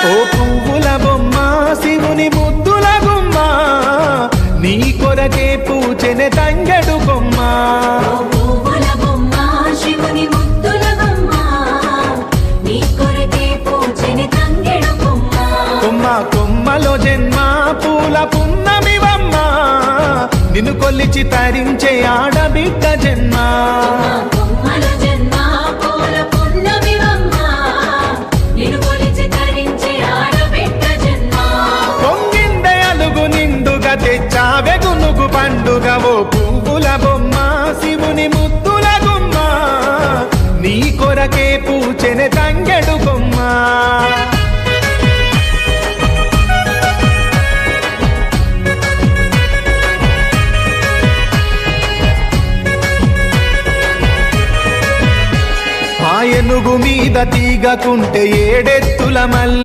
ఓ పువ్వుల బొమ్మ శివుని ముద్దుల గుమ్మ నీ కొరకే పూచెనే తంగెడు కొమ్మ కొమ్మ కొమ్మలో జన్మ పూల పున్నమివమ్మ నిన్ను కొల్లిచి తరించే ఆడబిడ్డ జన్మ పొంగిందే అలుగు నిండుగా తెచ్చావె గునుగు పండుగ ఓ పువ్వుల బొమ్మ శివుని ముద్దుల గుమ్మ నీ కొరకే పూచెనే తంగెడు కొమ్మ ఏనుగు మీద తీగకుంటే ఏడెత్తుల మల్లి